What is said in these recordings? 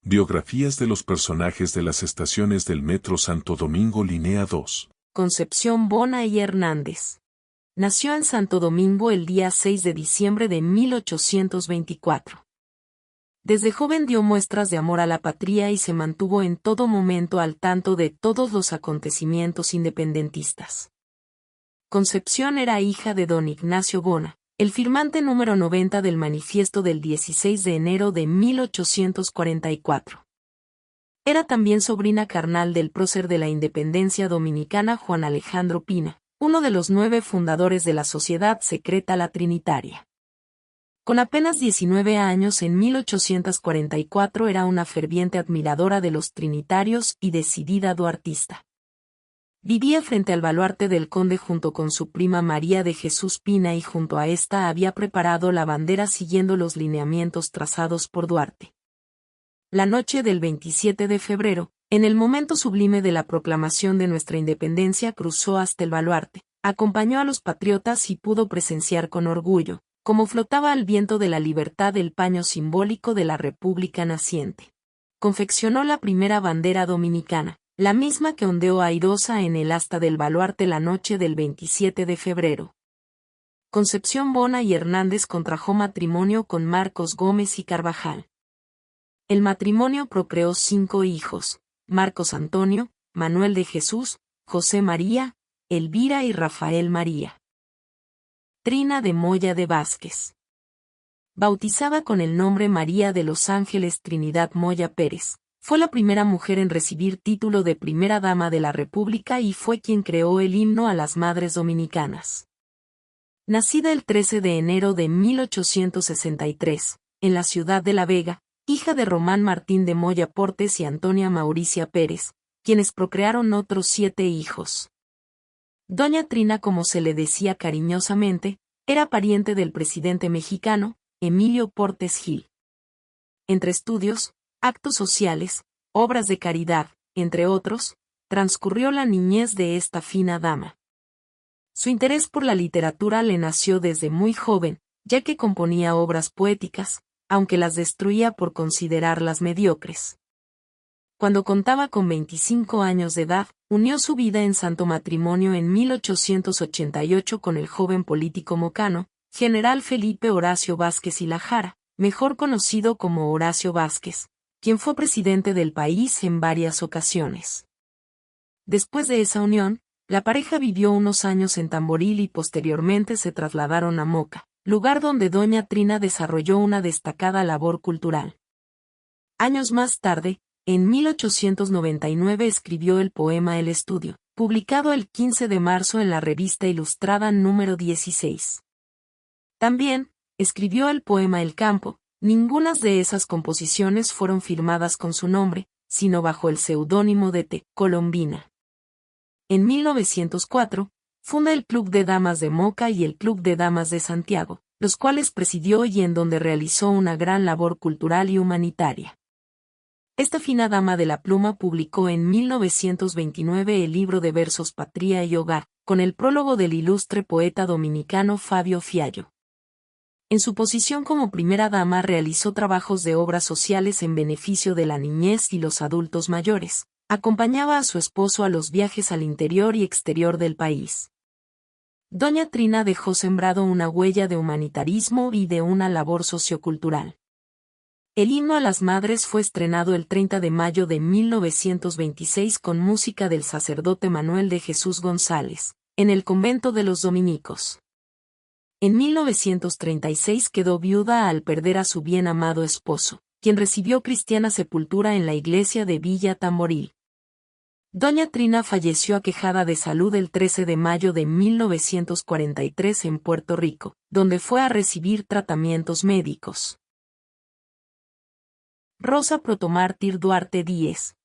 Biografías de los personajes de las estaciones del Metro Santo Domingo Línea 2. Concepción Bona y Hernández. Nació en Santo Domingo el día 6 de diciembre de 1824. Desde joven dio muestras de amor a la patria y se mantuvo en todo momento al tanto de todos los acontecimientos independentistas. Concepción era hija de don Ignacio Bona, el firmante número 90 del manifiesto del 16 de enero de 1844. Era también sobrina carnal del prócer de la independencia dominicana Juan Alejandro Pina, uno de los 9 fundadores de la Sociedad Secreta La Trinitaria. Con apenas 19 años en 1844 era una ferviente admiradora de los trinitarios y decidida duartista. Vivía frente al baluarte del conde junto con su prima María de Jesús Pina y junto a esta había preparado la bandera siguiendo los lineamientos trazados por Duarte. La noche del 27 de febrero, en el momento sublime de la proclamación de nuestra independencia, cruzó hasta el baluarte, acompañó a los patriotas y pudo presenciar con orgullo, como flotaba al viento de la libertad el paño simbólico de la República naciente. Confeccionó la primera bandera dominicana, la misma que ondeó airosa en el asta del baluarte la noche del 27 de febrero. Concepción Bona y Hernández contrajo matrimonio con Marcos Gómez y Carvajal. El matrimonio procreó 5 hijos: Marcos Antonio, Manuel de Jesús, José María, Elvira y Rafael María. Trina de Moya de Vázquez. Bautizada con el nombre María de los Ángeles Trinidad Moya Pérez, fue la primera mujer en recibir título de primera dama de la República y fue quien creó el himno a las madres dominicanas. Nacida el 13 de enero de 1863, en la ciudad de La Vega, hija de Román Martín de Moya Portes y Antonia Mauricia Pérez, quienes procrearon otros 7 hijos. Doña Trina, como se le decía cariñosamente, era pariente del presidente mexicano, Emilio Portes Gil. Entre estudios, actos sociales, obras de caridad, entre otros, transcurrió la niñez de esta fina dama. Su interés por la literatura le nació desde muy joven, ya que componía obras poéticas, aunque las destruía por considerarlas mediocres. Cuando contaba con 25 años de edad, unió su vida en santo matrimonio en 1888 con el joven político mocano, general Felipe Horacio Vázquez y Lajara, mejor conocido como Horacio Vázquez, quien fue presidente del país en varias ocasiones. Después de esa unión, la pareja vivió unos años en Tamboril y posteriormente se trasladaron a Moca, lugar donde doña Trina desarrolló una destacada labor cultural. Años más tarde, en 1899 escribió el poema El Estudio, publicado el 15 de marzo en la revista Ilustrada número 16. También, escribió el poema El Campo. Ningunas de esas composiciones fueron firmadas con su nombre, sino bajo el seudónimo de T. Colombina. En 1904, funda el Club de Damas de Moca y el Club de Damas de Santiago, los cuales presidió y en donde realizó una gran labor cultural y humanitaria. Esta fina dama de la pluma publicó en 1929 el libro de versos Patria y Hogar, con el prólogo del ilustre poeta dominicano Fabio Fiallo. En su posición como primera dama realizó trabajos de obras sociales en beneficio de la niñez y los adultos mayores. Acompañaba a su esposo a los viajes al interior y exterior del país. Doña Trina dejó sembrado una huella de humanitarismo y de una labor sociocultural. El himno a las madres fue estrenado el 30 de mayo de 1926 con música del sacerdote Manuel de Jesús González, en el convento de los dominicos. En 1936 quedó viuda al perder a su bien amado esposo, quien recibió cristiana sepultura en la iglesia de Villa Tamboril. Doña Trina falleció aquejada de salud el 13 de mayo de 1943 en Puerto Rico, donde fue a recibir tratamientos médicos. Rosa Protomártir Duarte Díez.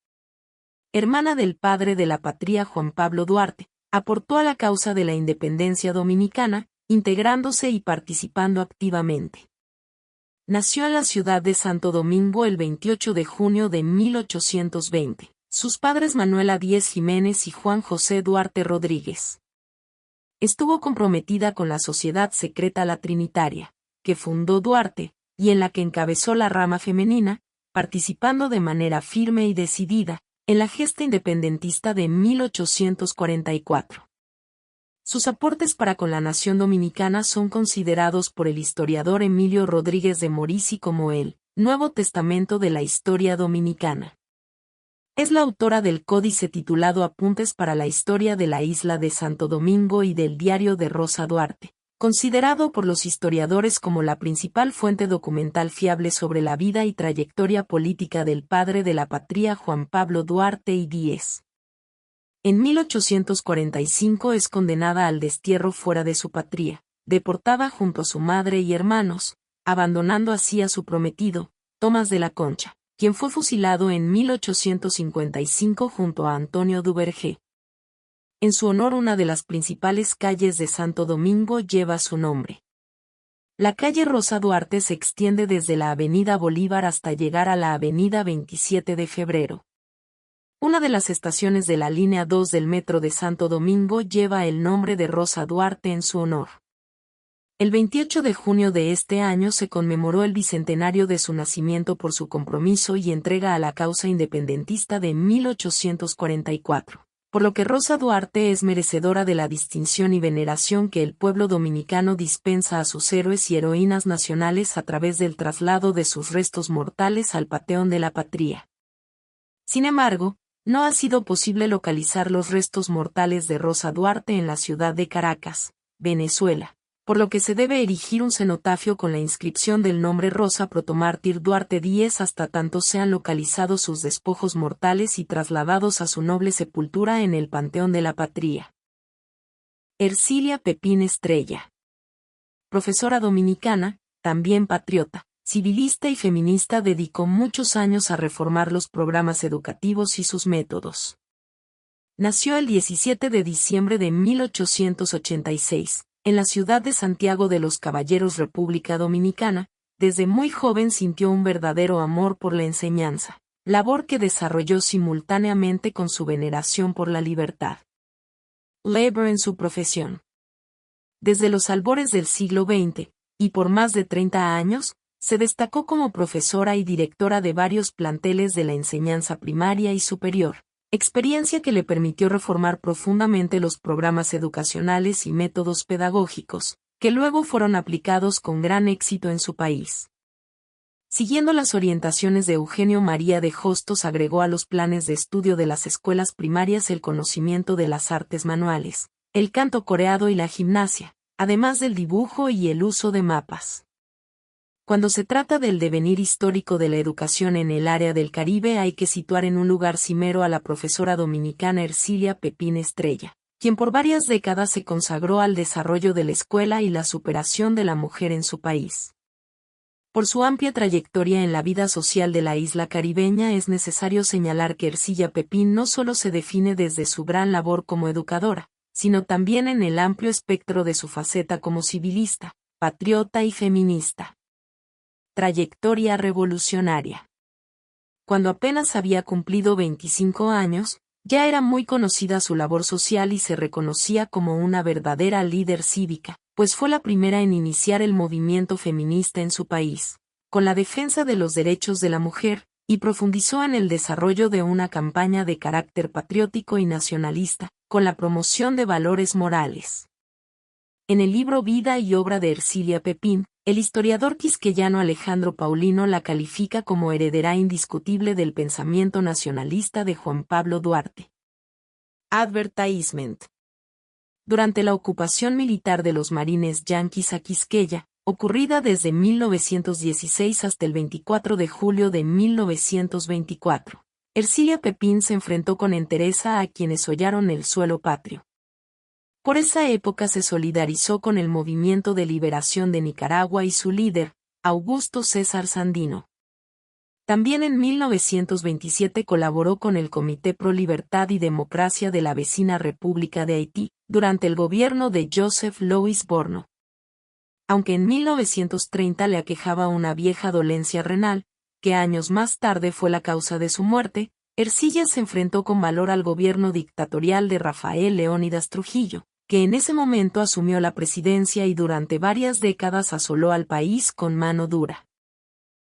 Hermana del padre de la patria Juan Pablo Duarte, aportó a la causa de la independencia dominicana, integrándose y participando activamente. Nació en la ciudad de Santo Domingo el 28 de junio de 1820. Sus padres Manuela Díez Jiménez y Juan José Duarte Rodríguez. Estuvo comprometida con la Sociedad Secreta La Trinitaria, que fundó Duarte, y en la que encabezó la rama femenina, participando de manera firme y decidida en la gesta independentista de 1844. Sus aportes para con la nación dominicana son considerados por el historiador Emilio Rodríguez de Morici como el Nuevo Testamento de la Historia Dominicana. Es la autora del códice titulado Apuntes para la Historia de la Isla de Santo Domingo y del Diario de Rosa Duarte, considerado por los historiadores como la principal fuente documental fiable sobre la vida y trayectoria política del padre de la patria Juan Pablo Duarte y Díez. En 1845 es condenada al destierro fuera de su patria, deportada junto a su madre y hermanos, abandonando así a su prometido, Tomás de la Concha, quien fue fusilado en 1855 junto a Antonio Duvergé. En su honor, una de las principales calles de Santo Domingo lleva su nombre. La calle Rosa Duarte se extiende desde la Avenida Bolívar hasta llegar a la Avenida 27 de Febrero. Una de las estaciones de la línea 2 del metro de Santo Domingo lleva el nombre de Rosa Duarte en su honor. El 28 de junio de este año se conmemoró el bicentenario de su nacimiento por su compromiso y entrega a la causa independentista de 1844, por lo que Rosa Duarte es merecedora de la distinción y veneración que el pueblo dominicano dispensa a sus héroes y heroínas nacionales a través del traslado de sus restos mortales al Panteón de la Patria. Sin embargo, no ha sido posible localizar los restos mortales de Rosa Duarte en la ciudad de Caracas, Venezuela, por lo que se debe erigir un cenotafio con la inscripción del nombre Rosa Protomártir Duarte Díez hasta tanto sean localizados sus despojos mortales y trasladados a su noble sepultura en el Panteón de la Patria. Ercilia Pepín Estrella. Profesora dominicana, también patriota, civilista y feminista, dedicó muchos años a reformar los programas educativos y sus métodos. Nació el 17 de diciembre de 1886. En la ciudad de Santiago de los Caballeros, República Dominicana. Desde muy joven sintió un verdadero amor por la enseñanza, labor que desarrolló simultáneamente con su veneración por la libertad. Labor en su profesión. Desde los albores del siglo XX, y por más de 30 años, se destacó como profesora y directora de varios planteles de la enseñanza primaria y superior. Experiencia que le permitió reformar profundamente los programas educacionales y métodos pedagógicos, que luego fueron aplicados con gran éxito en su país. Siguiendo las orientaciones de Eugenio María de Hostos, agregó a los planes de estudio de las escuelas primarias el conocimiento de las artes manuales, el canto coreado y la gimnasia, además del dibujo y el uso de mapas. Cuando se trata del devenir histórico de la educación en el área del Caribe, hay que situar en un lugar cimero a la profesora dominicana Ercilia Pepín Estrella, quien por varias décadas se consagró al desarrollo de la escuela y la superación de la mujer en su país. Por su amplia trayectoria en la vida social de la isla caribeña, es necesario señalar que Ercilia Pepín no solo se define desde su gran labor como educadora, sino también en el amplio espectro de su faceta como civilista, patriota y feminista. Trayectoria revolucionaria. Cuando apenas había cumplido 25 años, ya era muy conocida su labor social y se reconocía como una verdadera líder cívica, pues fue la primera en iniciar el movimiento feminista en su país, con la defensa de los derechos de la mujer, y profundizó en el desarrollo de una campaña de carácter patriótico y nacionalista, con la promoción de valores morales. En el libro Vida y obra de Ercilia Pepín, el historiador quisqueyano Alejandro Paulino la califica como heredera indiscutible del pensamiento nacionalista de Juan Pablo Duarte. Advertisement. Durante la ocupación militar de los marines yanquis a Quisqueya, ocurrida desde 1916 hasta el 24 de julio de 1924, Ercilia Pepín se enfrentó con entereza a quienes hollaron el suelo patrio. Por esa época se solidarizó con el Movimiento de Liberación de Nicaragua y su líder, Augusto César Sandino. También en 1927 colaboró con el Comité Pro Libertad y Democracia de la vecina República de Haití, durante el gobierno de Joseph Louis Borno. Aunque en 1930 le aquejaba una vieja dolencia renal, que años más tarde fue la causa de su muerte, Ercilia se enfrentó con valor al gobierno dictatorial de Rafael Leónidas Trujillo, que en ese momento asumió la presidencia y durante varias décadas asoló al país con mano dura.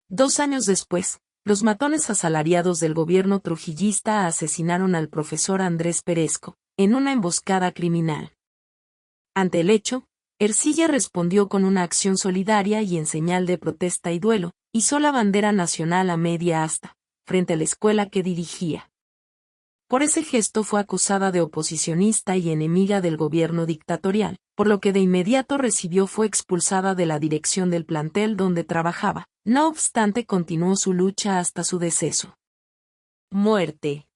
2 años después, Los matones asalariados del gobierno trujillista asesinaron al profesor Andrés Perezco, en una emboscada criminal. Ante el hecho, Ercilla respondió con una acción solidaria y en señal de protesta y duelo, izó la bandera nacional a media asta, frente a la escuela que dirigía. Por ese gesto fue acusada de oposicionista y enemiga del gobierno dictatorial, por lo que de inmediato fue expulsada de la dirección del plantel donde trabajaba. No obstante, continuó su lucha hasta su deceso. Muerte.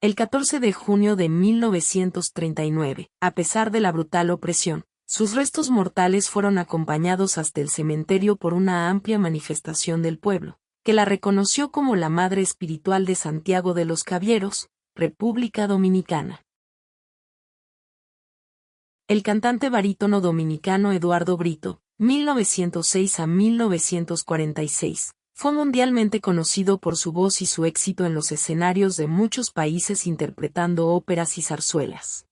El 14 de junio de 1939, a pesar de la brutal opresión, sus restos mortales fueron acompañados hasta el cementerio por una amplia manifestación del pueblo, que la reconoció como la madre espiritual de Santiago de los Caballeros, República Dominicana. El cantante barítono dominicano Eduardo Brito, 1906 a 1946, fue mundialmente conocido por su voz y su éxito en los escenarios de muchos países interpretando óperas y zarzuelas.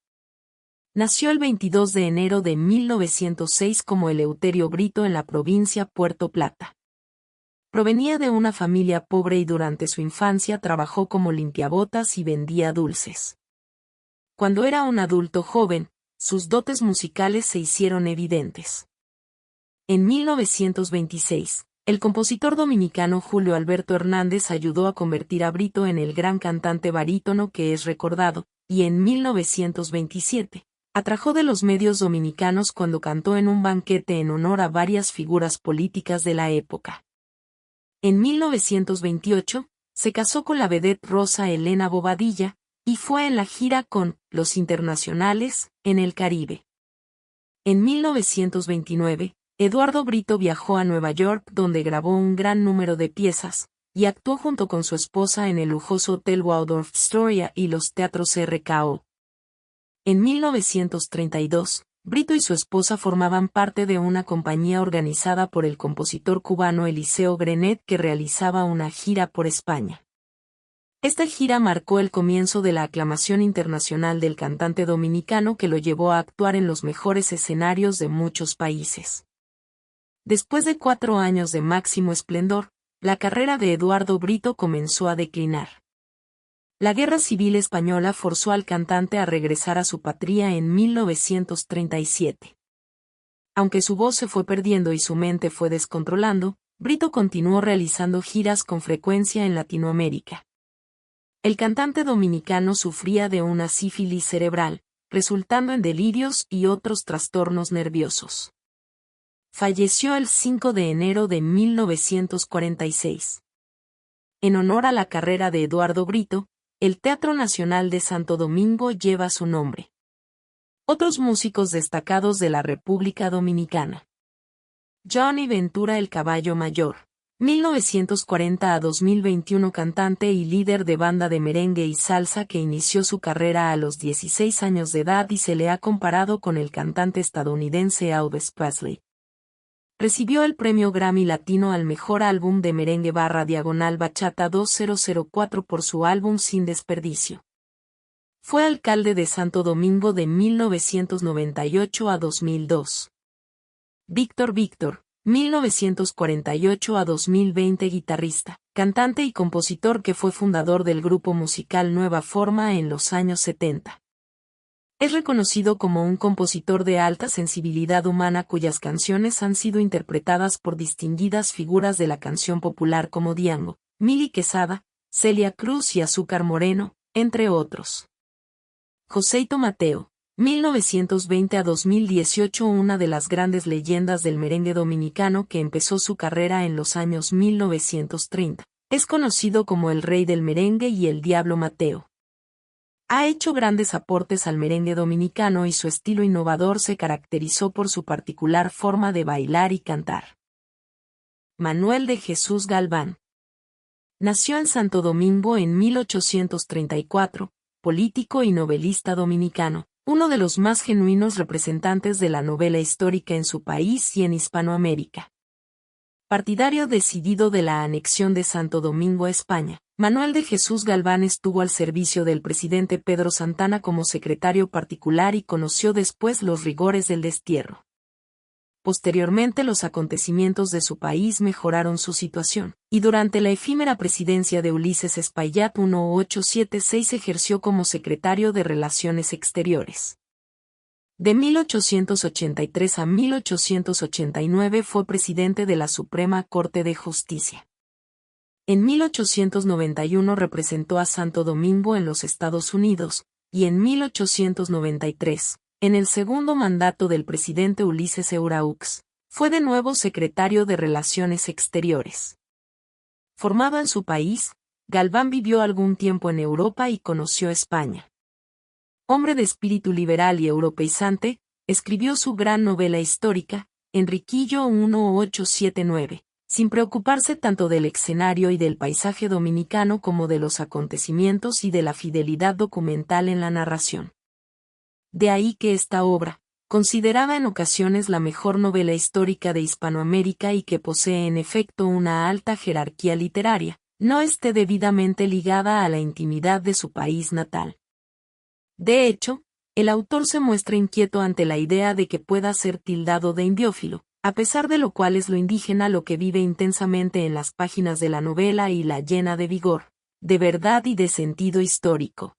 Nació el 22 de enero de 1906 como Eleuterio Brito en la provincia Puerto Plata. Provenía de una familia pobre y durante su infancia trabajó como limpiabotas y vendía dulces. Cuando era un adulto joven, sus dotes musicales se hicieron evidentes. En 1926, el compositor dominicano Julio Alberto Hernández ayudó a convertir a Brito en el gran cantante barítono que es recordado, y en 1927, atrajo de los medios dominicanos cuando cantó en un banquete en honor a varias figuras políticas de la época. En 1928, se casó con la vedette Rosa Elena Bobadilla, y fue en la gira con Los Internacionales, en el Caribe. En 1929, Eduardo Brito viajó a Nueva York donde grabó un gran número de piezas, y actuó junto con su esposa en el lujoso Hotel Waldorf Astoria y los teatros RKO. En 1932, Brito y su esposa formaban parte de una compañía organizada por el compositor cubano Eliseo Grenet que realizaba una gira por España. Esta gira marcó el comienzo de la aclamación internacional del cantante dominicano que lo llevó a actuar en los mejores escenarios de muchos países. Después de 4 años de máximo esplendor, la carrera de Eduardo Brito comenzó a declinar. La Guerra Civil Española forzó al cantante a regresar a su patria en 1937. Aunque su voz se fue perdiendo y su mente fue descontrolando, Brito continuó realizando giras con frecuencia en Latinoamérica. El cantante dominicano sufría de una sífilis cerebral, resultando en delirios y otros trastornos nerviosos. Falleció el 5 de enero de 1946. En honor a la carrera de Eduardo Brito, el Teatro Nacional de Santo Domingo lleva su nombre. Otros músicos destacados de la República Dominicana. Johnny Ventura el Caballo Mayor, 1940 a 2021, cantante y líder de banda de merengue y salsa que inició su carrera a los 16 años de edad y se le ha comparado con el cantante estadounidense Elvis Presley. Recibió el premio Grammy Latino al mejor álbum de merengue /bachata 2004 por su álbum Sin Desperdicio. Fue alcalde de Santo Domingo de 1998 a 2002. Víctor, 1948 a 2020, guitarrista, cantante y compositor que fue fundador del grupo musical Nueva Forma en los años 70. Es reconocido como un compositor de alta sensibilidad humana cuyas canciones han sido interpretadas por distinguidas figuras de la canción popular como Diango, Mili Quesada, Celia Cruz y Azúcar Moreno, entre otros. Joseito Mateo, 1920 a 2018, una de las grandes leyendas del merengue dominicano que empezó su carrera en los años 1930. Es conocido como el rey del merengue y el Diablo Mateo. Ha hecho grandes aportes al merengue dominicano y su estilo innovador se caracterizó por su particular forma de bailar y cantar. Manuel de Jesús Galván. Nació en Santo Domingo en 1834, político y novelista dominicano, uno de los más genuinos representantes de la novela histórica en su país y en Hispanoamérica. Partidario decidido de la anexión de Santo Domingo a España, Manuel de Jesús Galván estuvo al servicio del presidente Pedro Santana como secretario particular y conoció después los rigores del destierro. Posteriormente los acontecimientos de su país mejoraron su situación, y durante la efímera presidencia de Ulises Espaillat 1876 ejerció como secretario de Relaciones Exteriores. De 1883 a 1889 fue presidente de la Suprema Corte de Justicia. En 1891 representó a Santo Domingo en los Estados Unidos, y en 1893, en el segundo mandato del presidente Ulises Euraux, fue de nuevo secretario de Relaciones Exteriores. Formado en su país, Galván vivió algún tiempo en Europa y conoció España. Hombre de espíritu liberal y europeizante, escribió su gran novela histórica, Enriquillo 1879, sin preocuparse tanto del escenario y del paisaje dominicano como de los acontecimientos y de la fidelidad documental en la narración. De ahí que esta obra, considerada en ocasiones la mejor novela histórica de Hispanoamérica y que posee en efecto una alta jerarquía literaria, no esté debidamente ligada a la intimidad de su país natal. De hecho, el autor se muestra inquieto ante la idea de que pueda ser tildado de indiófilo, a pesar de lo cual es lo indígena lo que vive intensamente en las páginas de la novela y la llena de vigor, de verdad y de sentido histórico.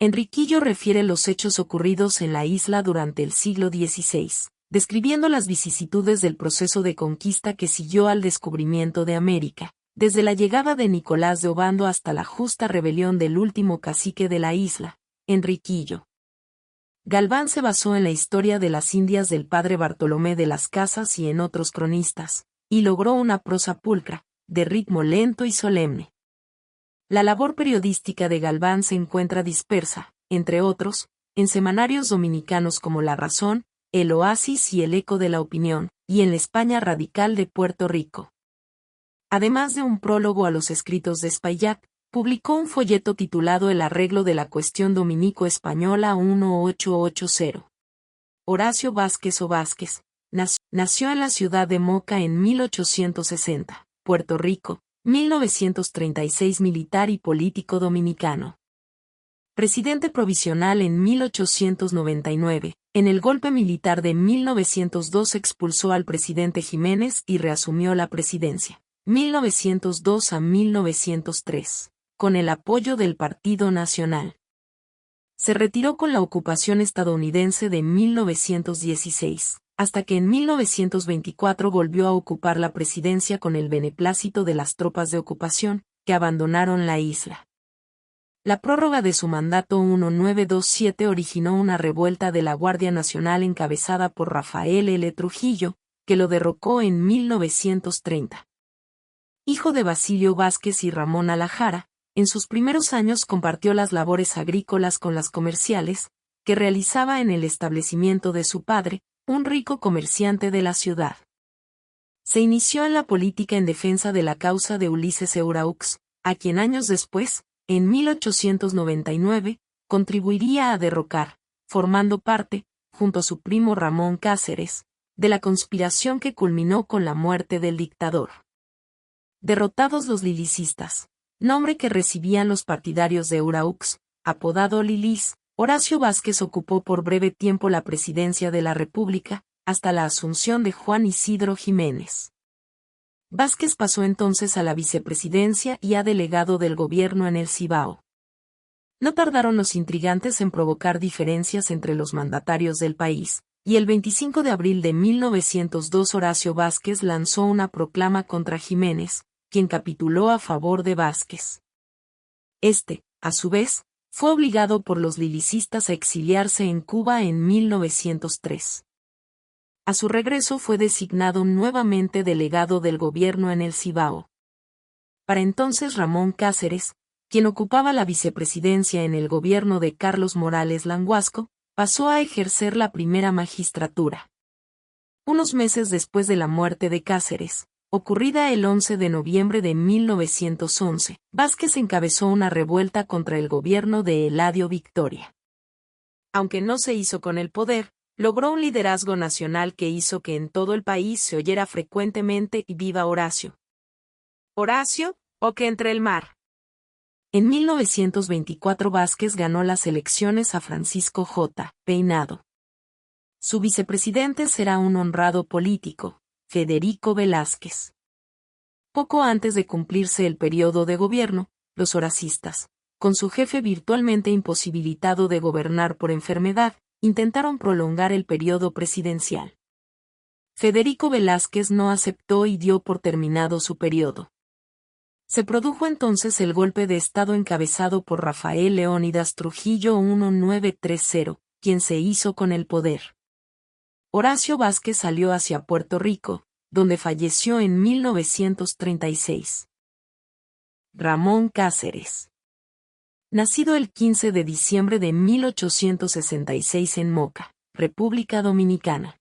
Enriquillo refiere los hechos ocurridos en la isla durante el siglo XVI, describiendo las vicisitudes del proceso de conquista que siguió al descubrimiento de América, desde la llegada de Nicolás de Obando hasta la justa rebelión del último cacique de la isla, Enriquillo. Galván se basó en la historia de las Indias del padre Bartolomé de las Casas y en otros cronistas, y logró una prosa pulcra, de ritmo lento y solemne. La labor periodística de Galván se encuentra dispersa, entre otros, en semanarios dominicanos como La Razón, El Oasis y El Eco de la Opinión, y en la España Radical de Puerto Rico. Además de un prólogo a los escritos de Espaillat, publicó un folleto titulado El arreglo de la cuestión dominico-española 1880. Horacio Vázquez o Vázquez, nació en la ciudad de Moca en 1860, Puerto Rico, 1936. Militar y político dominicano. Presidente provisional en 1899, en el golpe militar de 1902 expulsó al presidente Jiménez y reasumió la presidencia, 1902 a 1903, con el apoyo del Partido Nacional. Se retiró con la ocupación estadounidense de 1916. Hasta que en 1924 volvió a ocupar la presidencia con el beneplácito de las tropas de ocupación, que abandonaron la isla. La prórroga de su mandato 1927 originó una revuelta de la Guardia Nacional encabezada por Rafael L. Trujillo, que lo derrocó en 1930. Hijo de Basilio Vázquez y Ramón Alajara, en sus primeros años compartió las labores agrícolas con las comerciales, que realizaba en el establecimiento de su padre, un rico comerciante de la ciudad. Se inició en la política en defensa de la causa de Ulises Euraux, a quien años después, en 1899, contribuiría a derrocar, formando parte, junto a su primo Ramón Cáceres, de la conspiración que culminó con la muerte del dictador. Derrotados los lilicistas, nombre que recibían los partidarios de Euraux, apodado Lilis, Horacio Vázquez ocupó por breve tiempo la presidencia de la República, hasta la asunción de Juan Isidro Jiménez. Vázquez pasó entonces a la vicepresidencia y a delegado del gobierno en el Cibao. No tardaron los intrigantes en provocar diferencias entre los mandatarios del país, y el 25 de abril de 1902 Horacio Vázquez lanzó una proclama contra Jiménez, quien capituló a favor de Vázquez. Este, a su vez, fue obligado por los lilicistas a exiliarse en Cuba en 1903. A su regreso fue designado nuevamente delegado del gobierno en el Cibao. Para entonces Ramón Cáceres, quien ocupaba la vicepresidencia en el gobierno de Carlos Morales Languasco, pasó a ejercer la primera magistratura. Unos meses después de la muerte de Cáceres, ocurrida el 11 de noviembre de 1911, Vázquez encabezó una revuelta contra el gobierno de Eladio Victoria. Aunque no se hizo con el poder, logró un liderazgo nacional que hizo que en todo el país se oyera frecuentemente y viva Horacio. Horacio, o que entre el mar. En 1924 Vázquez ganó las elecciones a Francisco J. Peinado. Su vicepresidente será un honrado político, Federico Velázquez. Poco antes de cumplirse el periodo de gobierno, los horacistas, con su jefe virtualmente imposibilitado de gobernar por enfermedad, intentaron prolongar el periodo presidencial. Federico Velázquez no aceptó y dio por terminado su periodo. Se produjo entonces el golpe de Estado encabezado por Rafael Leónidas Trujillo 1930, quien se hizo con el poder. Horacio Vázquez salió hacia Puerto Rico, donde falleció en 1936. Ramón Cáceres. Nacido el 15 de diciembre de 1866 en Moca, República Dominicana.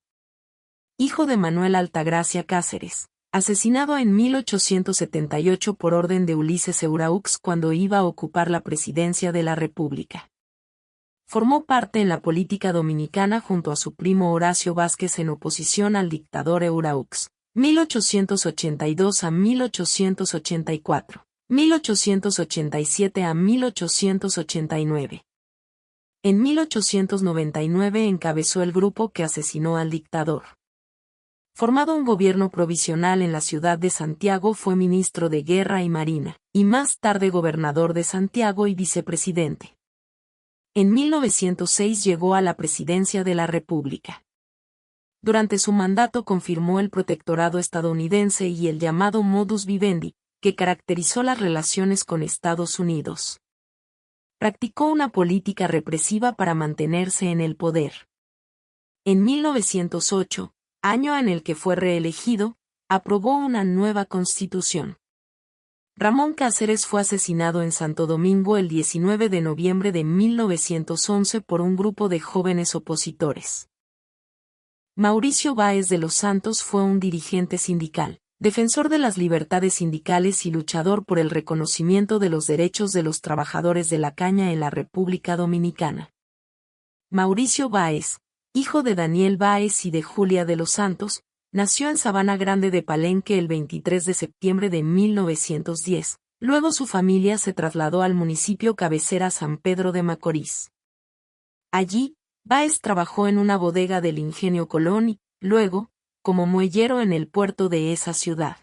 Hijo de Manuel Altagracia Cáceres, asesinado en 1878 por orden de Ulises Euraux cuando iba a ocupar la presidencia de la República. Formó parte en la política dominicana junto a su primo Horacio Vázquez en oposición al dictador Euraux, 1882 a 1884, 1887 a 1889. En 1899 encabezó el grupo que asesinó al dictador. Formado un gobierno provisional en la ciudad de Santiago, fue ministro de Guerra y Marina, y más tarde gobernador de Santiago y vicepresidente. En 1906 llegó a la presidencia de la República. Durante su mandato confirmó el protectorado estadounidense y el llamado modus vivendi, que caracterizó las relaciones con Estados Unidos. Practicó una política represiva para mantenerse en el poder. En 1908, año en el que fue reelegido, aprobó una nueva constitución. Ramón Cáceres fue asesinado en Santo Domingo el 19 de noviembre de 1911 por un grupo de jóvenes opositores. Mauricio Báez de los Santos fue un dirigente sindical, defensor de las libertades sindicales y luchador por el reconocimiento de los derechos de los trabajadores de la caña en la República Dominicana. Mauricio Báez, hijo de Daniel Báez y de Julia de los Santos, nació en Sabana Grande de Palenque el 23 de septiembre de 1910. Luego su familia se trasladó al municipio cabecera San Pedro de Macorís. Allí, Báez trabajó en una bodega del Ingenio Colón y, luego, como muellero en el puerto de esa ciudad.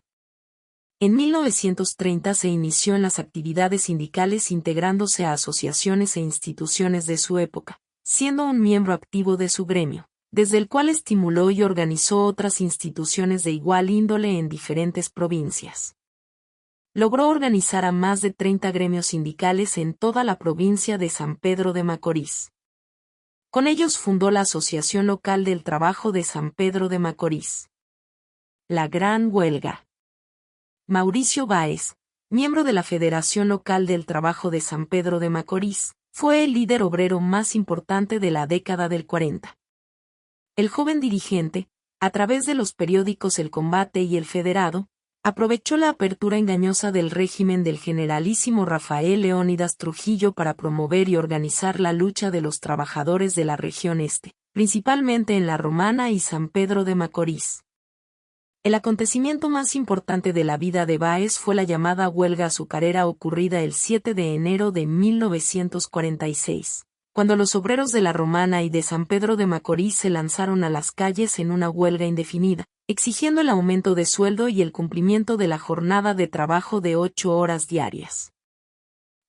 En 1930 se inició en las actividades sindicales integrándose a asociaciones e instituciones de su época, siendo un miembro activo de su gremio, desde el cual estimuló y organizó otras instituciones de igual índole en diferentes provincias. Logró organizar a más de 30 gremios sindicales en toda la provincia de San Pedro de Macorís. Con ellos fundó la Asociación Local del Trabajo de San Pedro de Macorís. La Gran Huelga. Mauricio Báez, miembro de la Federación Local del Trabajo de San Pedro de Macorís, fue el líder obrero más importante de la década del 40. El joven dirigente, a través de los periódicos El Combate y El Federado, aprovechó la apertura engañosa del régimen del generalísimo Rafael Leónidas Trujillo para promover y organizar la lucha de los trabajadores de la región este, principalmente en La Romana y San Pedro de Macorís. El acontecimiento más importante de la vida de Báez fue la llamada huelga azucarera ocurrida el 7 de enero de 1946. Cuando los obreros de La Romana y de San Pedro de Macorís se lanzaron a las calles en una huelga indefinida, exigiendo el aumento de sueldo y el cumplimiento de la jornada de trabajo de 8 horas diarias.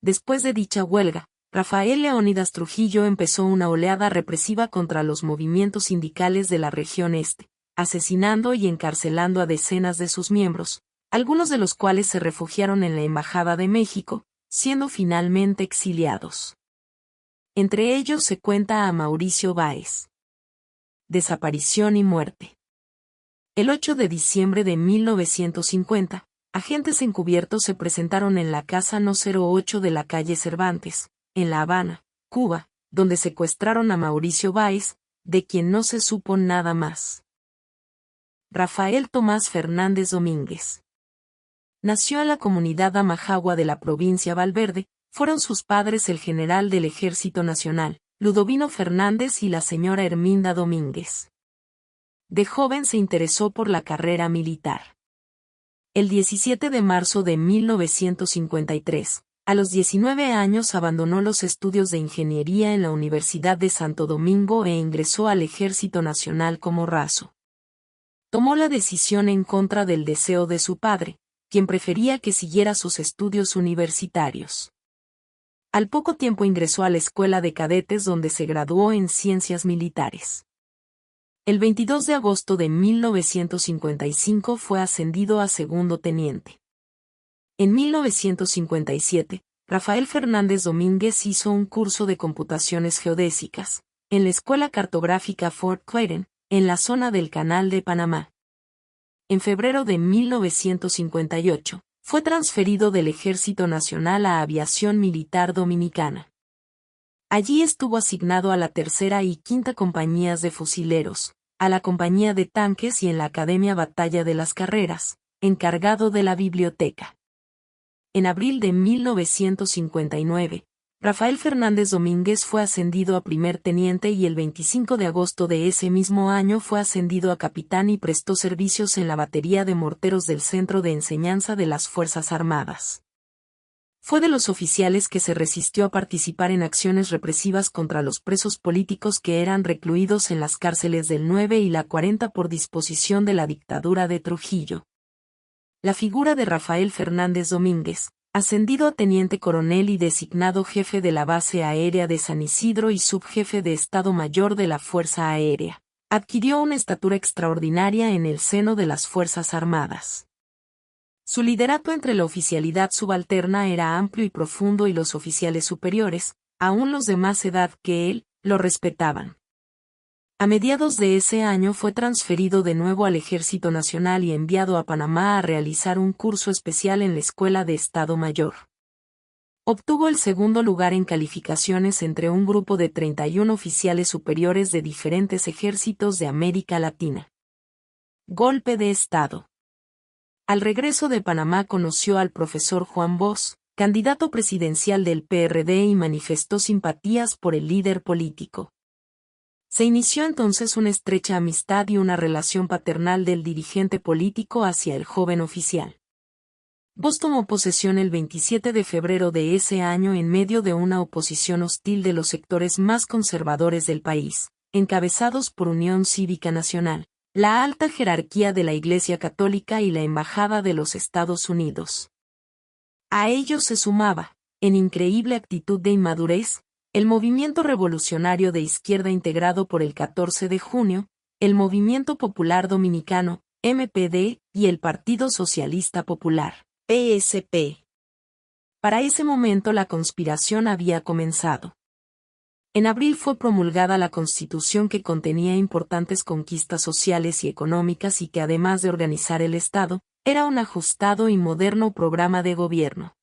Después de dicha huelga, Rafael Leónidas Trujillo empezó una oleada represiva contra los movimientos sindicales de la región este, asesinando y encarcelando a decenas de sus miembros, algunos de los cuales se refugiaron en la Embajada de México, siendo finalmente exiliados. Entre ellos se cuenta a Mauricio Báez. Desaparición y muerte. El 8 de diciembre de 1950, agentes encubiertos se presentaron en la casa No. 08 de la calle Cervantes, en La Habana, Cuba, donde secuestraron a Mauricio Báez, de quien no se supo nada más. Rafael Tomás Fernández Domínguez. Nació en la comunidad Amajagua de la provincia Valverde. Fueron sus padres el general del Ejército Nacional, Ludovino Fernández y la señora Herminda Domínguez. De joven se interesó por la carrera militar. El 17 de marzo de 1953, A los 19 años abandonó los estudios de ingeniería en la Universidad de Santo Domingo e ingresó al Ejército Nacional como raso. Tomó la decisión en contra del deseo de su padre, quien prefería que siguiera sus estudios universitarios. Al poco tiempo ingresó a la Escuela de Cadetes donde se graduó en Ciencias Militares. El 22 de agosto de 1955 fue ascendido a segundo teniente. En 1957, Rafael Fernández Domínguez hizo un curso de computaciones geodésicas, en la Escuela Cartográfica Fort Clayton, en la zona del Canal de Panamá. En febrero de 1958, fue transferido del Ejército Nacional a Aviación Militar Dominicana. Allí estuvo asignado a la tercera y quinta compañías de fusileros, a la compañía de tanques y en la Academia Batalla de las Carreras, encargado de la biblioteca. En abril de 1959, Rafael Fernández Domínguez fue ascendido a primer teniente y el 25 de agosto de ese mismo año fue ascendido a capitán y prestó servicios en la batería de morteros del Centro de Enseñanza de las Fuerzas Armadas. Fue de los oficiales que se resistió a participar en acciones represivas contra los presos políticos que eran recluidos en las cárceles del 9 y la 40 por disposición de la dictadura de Trujillo. La figura de Rafael Fernández Domínguez, ascendido a teniente coronel y designado jefe de la base aérea de San Isidro y subjefe de Estado Mayor de la Fuerza Aérea, adquirió una estatura extraordinaria en el seno de las Fuerzas Armadas. Su liderato entre la oficialidad subalterna era amplio y profundo y los oficiales superiores, aun los de más edad que él, lo respetaban. A mediados de ese año fue transferido de nuevo al Ejército Nacional y enviado a Panamá a realizar un curso especial en la Escuela de Estado Mayor. Obtuvo el segundo lugar en calificaciones entre un grupo de 31 oficiales superiores de diferentes ejércitos de América Latina. Golpe de Estado. Al regreso de Panamá conoció al profesor Juan Bosch, candidato presidencial del PRD y manifestó simpatías por el líder político. Se inició entonces una estrecha amistad y una relación paternal del dirigente político hacia el joven oficial. Bosch tomó posesión el 27 de febrero de ese año en medio de una oposición hostil de los sectores más conservadores del país, encabezados por Unión Cívica Nacional, la alta jerarquía de la Iglesia Católica y la Embajada de los Estados Unidos. A ellos se sumaba, en increíble actitud de inmadurez, el Movimiento Revolucionario de Izquierda integrado por el 14 de junio, el Movimiento Popular Dominicano, MPD, y el Partido Socialista Popular, PSP. Para ese momento la conspiración había comenzado. En abril fue promulgada la Constitución que contenía importantes conquistas sociales y económicas y que además de organizar el Estado, era un ajustado y moderno programa de gobierno.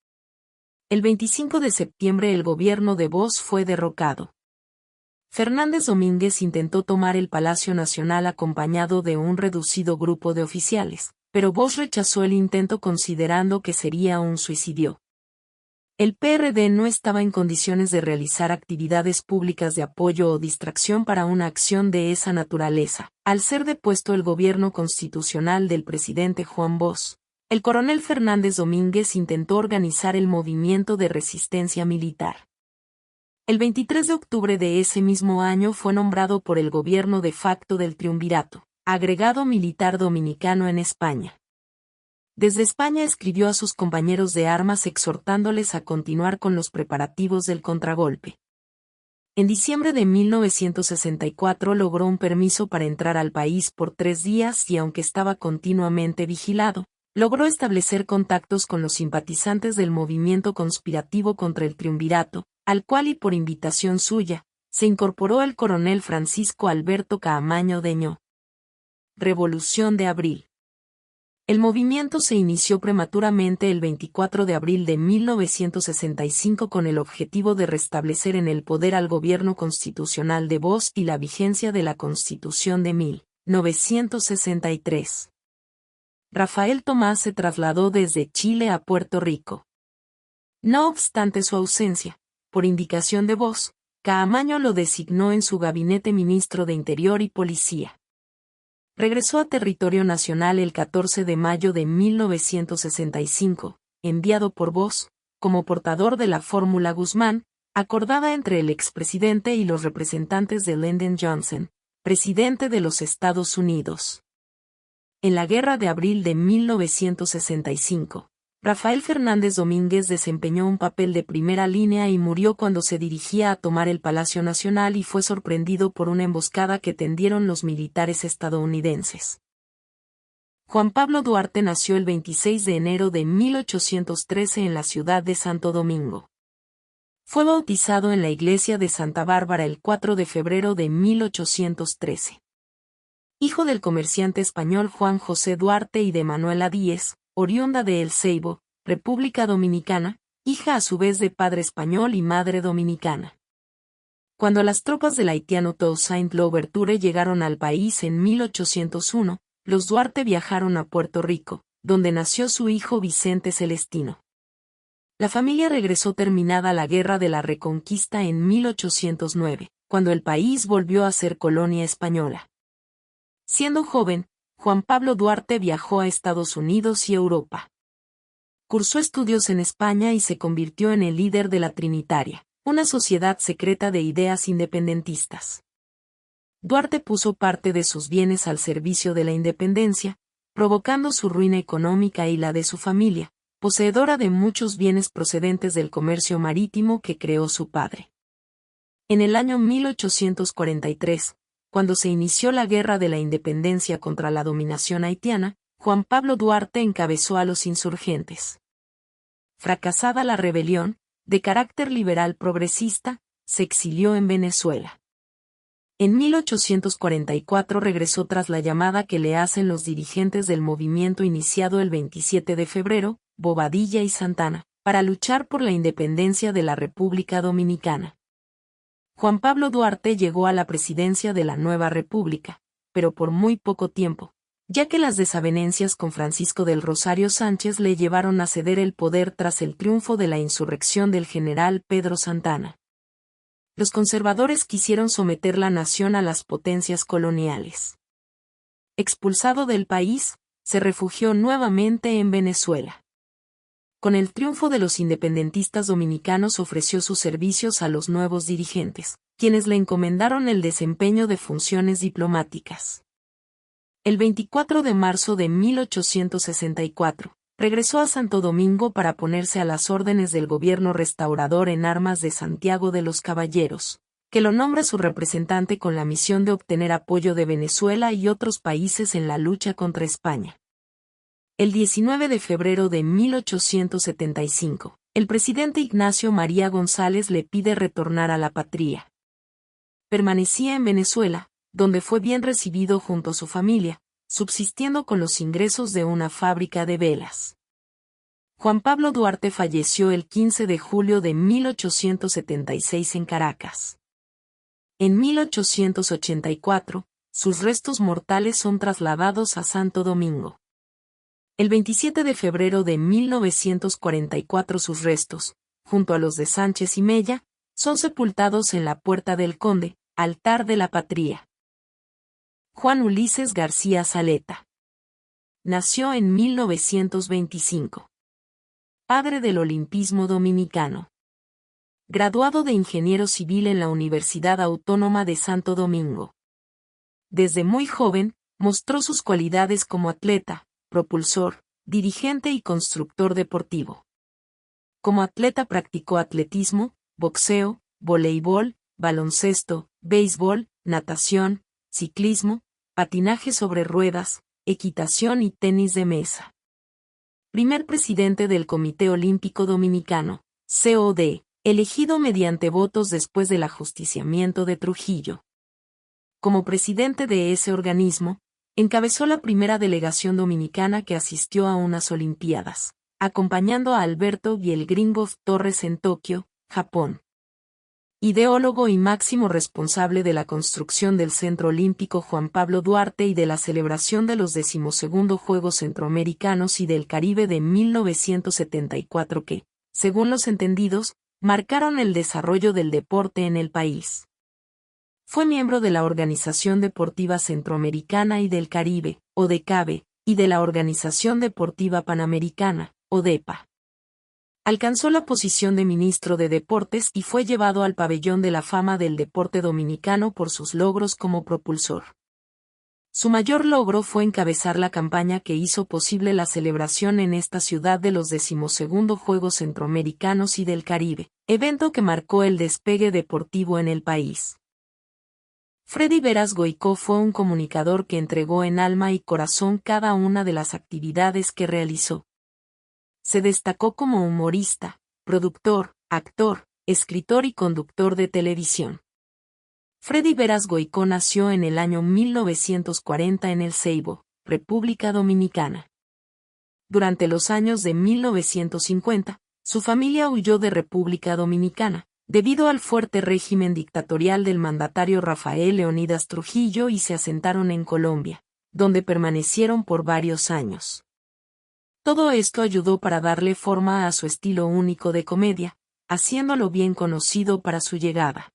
El 25 de septiembre el gobierno de Bosch fue derrocado. Fernández Domínguez intentó tomar el Palacio Nacional acompañado de un reducido grupo de oficiales, pero Bosch rechazó el intento considerando que sería un suicidio. El PRD no estaba en condiciones de realizar actividades públicas de apoyo o distracción para una acción de esa naturaleza, al ser depuesto el gobierno constitucional del presidente Juan Bosch. El coronel Fernández Domínguez intentó organizar el movimiento de resistencia militar. El 23 de octubre de ese mismo año fue nombrado por el gobierno de facto del Triunvirato, agregado militar dominicano en España. Desde España escribió a sus compañeros de armas exhortándoles a continuar con los preparativos del contragolpe. En diciembre de 1964 logró un permiso para entrar al país por 3 días y aunque estaba continuamente vigilado, logró establecer contactos con los simpatizantes del movimiento conspirativo contra el Triunvirato, al cual y por invitación suya, se incorporó el coronel Francisco Alberto Caamaño Deñó. Revolución de Abril. El movimiento se inició prematuramente el 24 de abril de 1965 con el objetivo de restablecer en el poder al gobierno constitucional de Bosch y la vigencia de la Constitución de 1963. Rafael Tomás se trasladó desde Chile a Puerto Rico. No obstante su ausencia, por indicación de Bosch, Caamaño lo designó en su gabinete ministro de Interior y Policía. Regresó a territorio nacional el 14 de mayo de 1965, enviado por Bosch, como portador de la Fórmula Guzmán, acordada entre el expresidente y los representantes de Lyndon Johnson, presidente de los Estados Unidos. En la Guerra de Abril de 1965, Rafael Fernández Domínguez desempeñó un papel de primera línea y murió cuando se dirigía a tomar el Palacio Nacional y fue sorprendido por una emboscada que tendieron los militares estadounidenses. Juan Pablo Duarte nació el 26 de enero de 1813 en la ciudad de Santo Domingo. Fue bautizado en la iglesia de Santa Bárbara el 4 de febrero de 1813. Hijo del comerciante español Juan José Duarte y de Manuela Díez, oriunda de El Ceibo, República Dominicana, hija a su vez de padre español y madre dominicana. Cuando las tropas del haitiano Toussaint Louverture llegaron al país en 1801, los Duarte viajaron a Puerto Rico, donde nació su hijo Vicente Celestino. La familia regresó terminada la Guerra de la Reconquista en 1809, cuando el país volvió a ser colonia española. Siendo joven, Juan Pablo Duarte viajó a Estados Unidos y Europa. Cursó estudios en España y se convirtió en el líder de la Trinitaria, una sociedad secreta de ideas independentistas. Duarte puso parte de sus bienes al servicio de la independencia, provocando su ruina económica y la de su familia, poseedora de muchos bienes procedentes del comercio marítimo que creó su padre. En el año 1843, cuando se inició la Guerra de la Independencia contra la dominación haitiana, Juan Pablo Duarte encabezó a los insurgentes. Fracasada la rebelión, de carácter liberal progresista, se exilió en Venezuela. En 1844 regresó tras la llamada que le hacen los dirigentes del movimiento iniciado el 27 de febrero, Bobadilla y Santana, para luchar por la independencia de la República Dominicana. Juan Pablo Duarte llegó a la presidencia de la nueva república, pero por muy poco tiempo, ya que las desavenencias con Francisco del Rosario Sánchez le llevaron a ceder el poder tras el triunfo de la insurrección del general Pedro Santana. Los conservadores quisieron someter la nación a las potencias coloniales. Expulsado del país, se refugió nuevamente en Venezuela. Con el triunfo de los independentistas dominicanos ofreció sus servicios a los nuevos dirigentes, quienes le encomendaron el desempeño de funciones diplomáticas. El 24 de marzo de 1864, regresó a Santo Domingo para ponerse a las órdenes del gobierno restaurador en armas de Santiago de los Caballeros, que lo nombra su representante con la misión de obtener apoyo de Venezuela y otros países en la lucha contra España. El 19 de febrero de 1875, el presidente Ignacio María González le pide retornar a la patria. Permanecía en Venezuela, donde fue bien recibido junto a su familia, subsistiendo con los ingresos de una fábrica de velas. Juan Pablo Duarte falleció el 15 de julio de 1876 en Caracas. En 1884, sus restos mortales son trasladados a Santo Domingo. El 27 de febrero de 1944 sus restos, junto a los de Sánchez y Mella, son sepultados en la Puerta del Conde, altar de la patria. Juan Ulises García Saleta. Nació en 1925. Padre del olimpismo dominicano. Graduado de ingeniero civil en la Universidad Autónoma de Santo Domingo. Desde muy joven, mostró sus cualidades como atleta, propulsor, dirigente y constructor deportivo. Como atleta practicó atletismo, boxeo, voleibol, baloncesto, béisbol, natación, ciclismo, patinaje sobre ruedas, equitación y tenis de mesa. Primer presidente del Comité Olímpico Dominicano, COD, elegido mediante votos después del ajusticiamiento de Trujillo. Como presidente de ese organismo, encabezó la primera delegación dominicana que asistió a unas Olimpiadas, acompañando a Alberto Vielgringoff Torres en Tokio, Japón. Ideólogo y máximo responsable de la construcción del Centro Olímpico Juan Pablo Duarte y de la celebración de los 12º Juegos Centroamericanos y del Caribe de 1974 que, según los entendidos, marcaron el desarrollo del deporte en el país. Fue miembro de la Organización Deportiva Centroamericana y del Caribe, ODECABE, y de la Organización Deportiva Panamericana, ODEPA. Alcanzó la posición de ministro de Deportes y fue llevado al Pabellón de la Fama del Deporte Dominicano por sus logros como propulsor. Su mayor logro fue encabezar la campaña que hizo posible la celebración en esta ciudad de los 12º Juegos Centroamericanos y del Caribe, evento que marcó el despegue deportivo en el país. Freddy Veras Goicó fue un comunicador que entregó en alma y corazón cada una de las actividades que realizó. Se destacó como humorista, productor, actor, escritor y conductor de televisión. Freddy Veras Goicó nació en el año 1940 en El Ceibo, República Dominicana. Durante los años de 1950, su familia huyó de República Dominicana, debido al fuerte régimen dictatorial del mandatario Rafael Leónidas Trujillo y se asentaron en Colombia, donde permanecieron por varios años. Todo esto ayudó para darle forma a su estilo único de comedia, haciéndolo bien conocido para su llegada.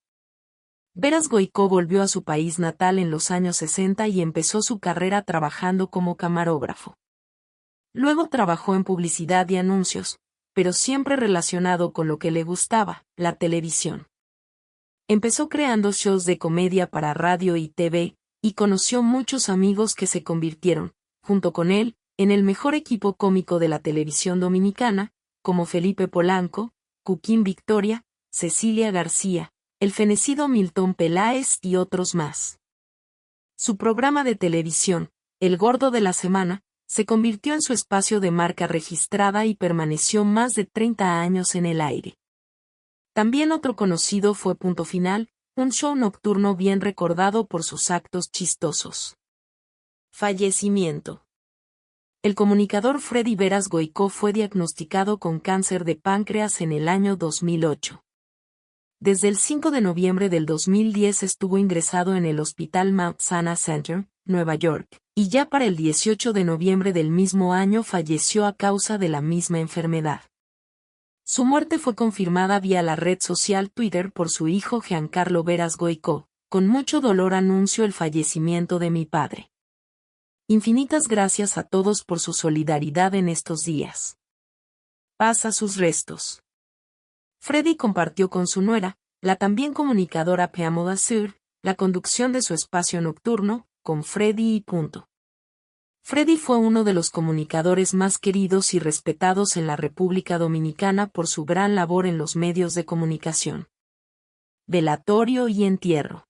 Veras Goicó volvió a su país natal en los años 60 y empezó su carrera trabajando como camarógrafo. Luego trabajó en publicidad y anuncios, pero siempre relacionado con lo que le gustaba, la televisión. Empezó creando shows de comedia para radio y TV, y conoció muchos amigos que se convirtieron, junto con él, en el mejor equipo cómico de la televisión dominicana, como Felipe Polanco, Cuquín Victoria, Cecilia García, el fenecido Milton Peláez y otros más. Su programa de televisión, El Gordo de la Semana, se convirtió en su espacio de marca registrada y permaneció más de 30 años en el aire. También otro conocido fue Punto Final, un show nocturno bien recordado por sus actos chistosos. Fallecimiento. El comunicador Freddy Veras Goicó fue diagnosticado con cáncer de páncreas en el año 2008. Desde el 5 de noviembre del 2010 estuvo ingresado en el Hospital Mount Sinai Center, Nueva York, y ya para el 18 de noviembre del mismo año falleció a causa de la misma enfermedad. Su muerte fue confirmada vía la red social Twitter por su hijo Giancarlo Veras Goicó. Con mucho dolor anuncio el fallecimiento de mi padre. Infinitas gracias a todos por su solidaridad en estos días. Paz a sus restos. Freddy compartió con su nuera, la también comunicadora Pamela Sur, la conducción de su espacio nocturno, con Freddy y Punto. Freddy fue uno de los comunicadores más queridos y respetados en la República Dominicana por su gran labor en los medios de comunicación. Velatorio y entierro.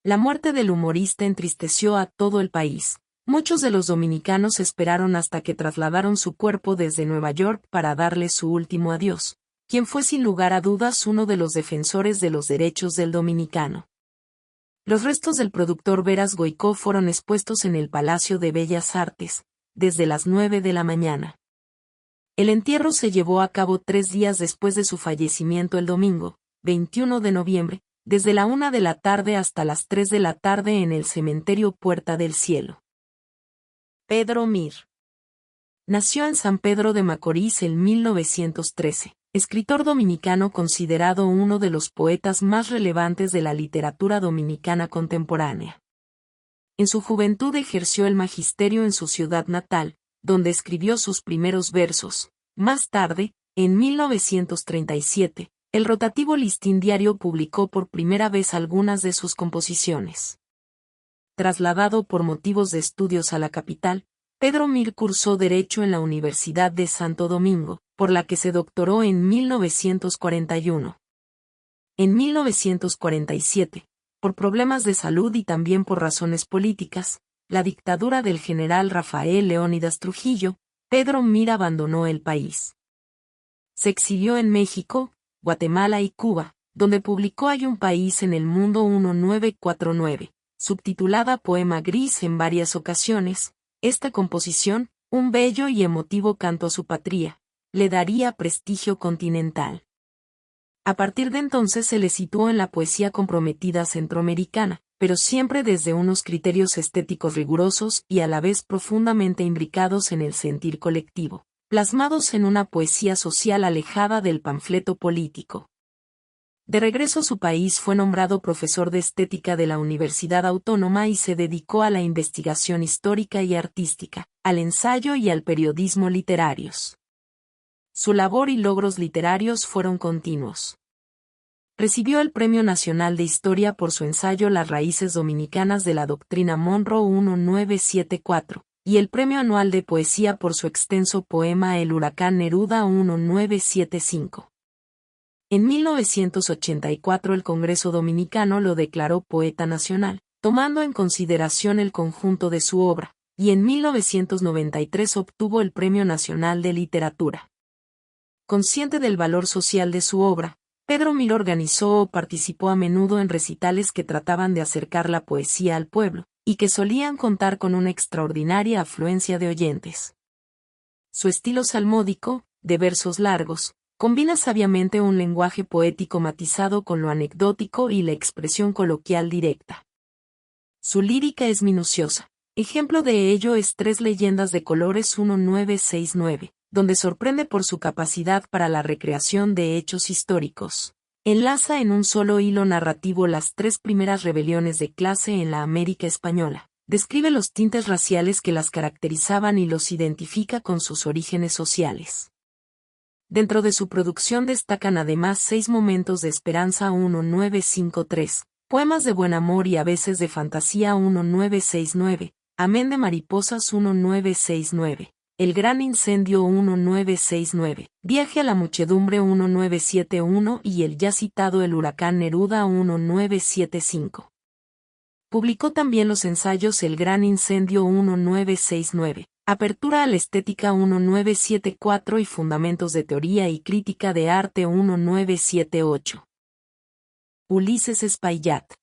La muerte del humorista entristeció a todo el país. Muchos de los dominicanos esperaron hasta que trasladaron su cuerpo desde Nueva York para darle su último adiós, quien fue sin lugar a dudas uno de los defensores de los derechos del dominicano. Los restos del productor Veras Goicó fueron expuestos en el Palacio de Bellas Artes, desde las 9 de la mañana. El entierro se llevó a cabo 3 días después de su fallecimiento el domingo, 21 de noviembre, desde la 1 de la tarde hasta las 3 de la tarde en el cementerio Puerta del Cielo. Pedro Mir. Nació en San Pedro de Macorís en 1913. Escritor dominicano considerado uno de los poetas más relevantes de la literatura dominicana contemporánea. En su juventud ejerció el magisterio en su ciudad natal, donde escribió sus primeros versos. Más tarde, en 1937, el rotativo Listín Diario publicó por primera vez algunas de sus composiciones. Trasladado por motivos de estudios a la capital, Pedro Mir cursó Derecho en la Universidad de Santo Domingo, por la que se doctoró en 1941. En 1947, por problemas de salud y también por razones políticas, la dictadura del general Rafael Leónidas Trujillo, Pedro Mir abandonó el país. Se exilió en México, Guatemala y Cuba, donde publicó Hay un país en el mundo 1949, subtitulada Poema Gris en varias ocasiones. Esta composición, un bello y emotivo canto a su patria, le daría prestigio continental. A partir de entonces se le situó en la poesía comprometida centroamericana, pero siempre desde unos criterios estéticos rigurosos y a la vez profundamente imbricados en el sentir colectivo, plasmados en una poesía social alejada del panfleto político. De regreso a su país fue nombrado profesor de estética de la Universidad Autónoma y se dedicó a la investigación histórica y artística, al ensayo y al periodismo literarios. Su labor y logros literarios fueron continuos. Recibió el Premio Nacional de Historia por su ensayo Las raíces dominicanas de la doctrina Monroe 1974, y el Premio Anual de Poesía por su extenso poema El huracán Neruda 1975. En 1984 el Congreso Dominicano lo declaró poeta nacional, tomando en consideración el conjunto de su obra, y en 1993 obtuvo el Premio Nacional de Literatura. Consciente del valor social de su obra, Pedro Mir organizó o participó a menudo en recitales que trataban de acercar la poesía al pueblo, y que solían contar con una extraordinaria afluencia de oyentes. Su estilo salmódico, de versos largos, combina sabiamente un lenguaje poético matizado con lo anecdótico y la expresión coloquial directa. Su lírica es minuciosa. Ejemplo de ello es Tres leyendas de colores 1969, donde sorprende por su capacidad para la recreación de hechos históricos. Enlaza en un solo hilo narrativo las tres primeras rebeliones de clase en la América española. Describe los tintes raciales que las caracterizaban y los identifica con sus orígenes sociales. Dentro de su producción destacan además 6 momentos de esperanza 1953, poemas de buen amor y a veces de fantasía 1969, Amén de mariposas 1969. El gran incendio 1969, Viaje a la muchedumbre 1971 y el ya citado El huracán Neruda 1975. Publicó también los ensayos El gran incendio 1969, Apertura a la estética 1974 y Fundamentos de teoría y crítica de arte 1978. Ulises Espaillat.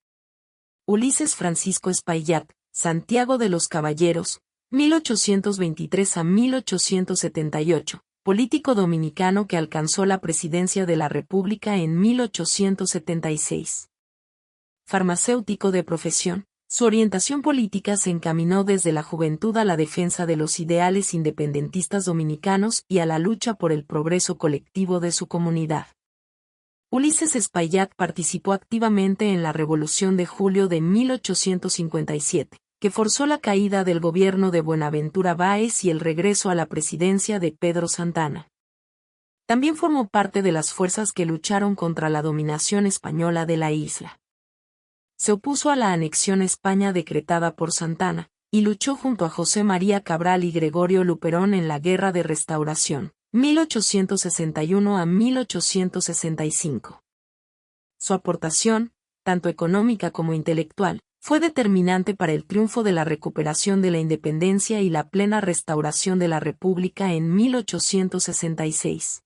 Ulises Francisco Espaillat, Santiago de los Caballeros, 1823 a 1878, político dominicano que alcanzó la presidencia de la República en 1876. Farmacéutico de profesión, su orientación política se encaminó desde la juventud a la defensa de los ideales independentistas dominicanos y a la lucha por el progreso colectivo de su comunidad. Ulises Espaillat participó activamente en la Revolución de Julio de 1857. Que forzó la caída del gobierno de Buenaventura Báez y el regreso a la presidencia de Pedro Santana. También formó parte de las fuerzas que lucharon contra la dominación española de la isla. Se opuso a la anexión a España decretada por Santana, y luchó junto a José María Cabral y Gregorio Luperón en la Guerra de Restauración, 1861 a 1865. Su aportación, tanto económica como intelectual, fue determinante para el triunfo de la recuperación de la independencia y la plena restauración de la República en 1866.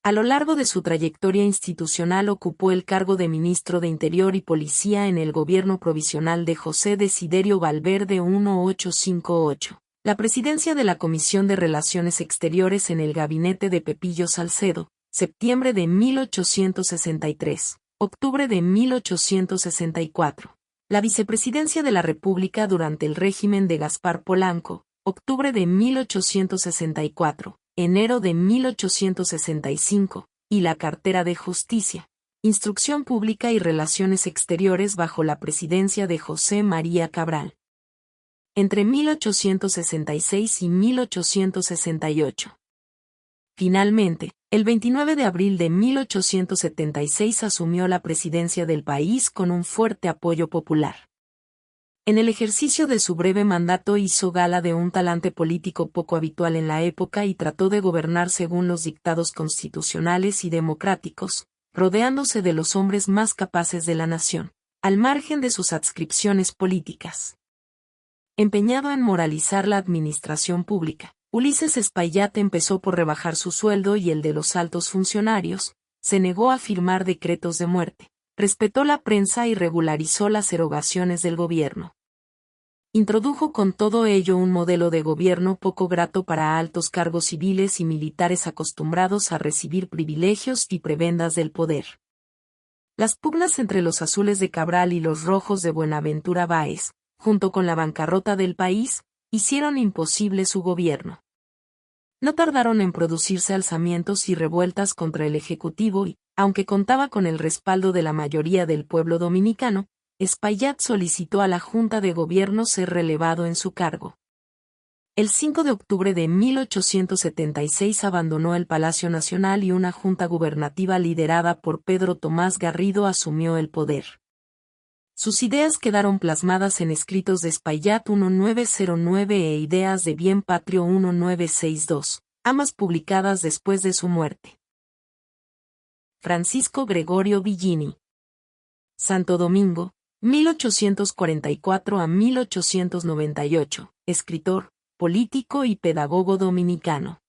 A lo largo de su trayectoria institucional ocupó el cargo de ministro de Interior y Policía en el gobierno provisional de José Desiderio Valverde 1858, la presidencia de la Comisión de Relaciones Exteriores en el gabinete de Pepillo Salcedo, septiembre de 1863, octubre de 1864. La vicepresidencia de la República durante el régimen de Gaspar Polanco, octubre de 1864, enero de 1865, y la cartera de Justicia, Instrucción Pública y Relaciones Exteriores bajo la presidencia de José María Cabral. Entre 1866 y 1868. Finalmente, el 29 de abril de 1876 asumió la presidencia del país con un fuerte apoyo popular. En el ejercicio de su breve mandato hizo gala de un talante político poco habitual en la época y trató de gobernar según los dictados constitucionales y democráticos, rodeándose de los hombres más capaces de la nación, al margen de sus adscripciones políticas. Empeñado en moralizar la administración pública, Ulises Espaillat empezó por rebajar su sueldo y el de los altos funcionarios, se negó a firmar decretos de muerte, respetó la prensa y regularizó las erogaciones del gobierno. Introdujo con todo ello un modelo de gobierno poco grato para altos cargos civiles y militares acostumbrados a recibir privilegios y prebendas del poder. Las pugnas entre los azules de Cabral y los rojos de Buenaventura Báez, junto con la bancarrota del país, hicieron imposible su gobierno. No tardaron en producirse alzamientos y revueltas contra el Ejecutivo y, aunque contaba con el respaldo de la mayoría del pueblo dominicano, Espaillat solicitó a la Junta de Gobierno ser relevado en su cargo. El 5 de octubre de 1876 abandonó el Palacio Nacional y una junta gubernativa liderada por Pedro Tomás Garrido asumió el poder. Sus ideas quedaron plasmadas en escritos de Espaillat 1909 e Ideas de Bien Patrio 1962, ambas publicadas después de su muerte. Francisco Gregorio Villini. Santo Domingo, 1844 a 1898, escritor, político y pedagogo dominicano.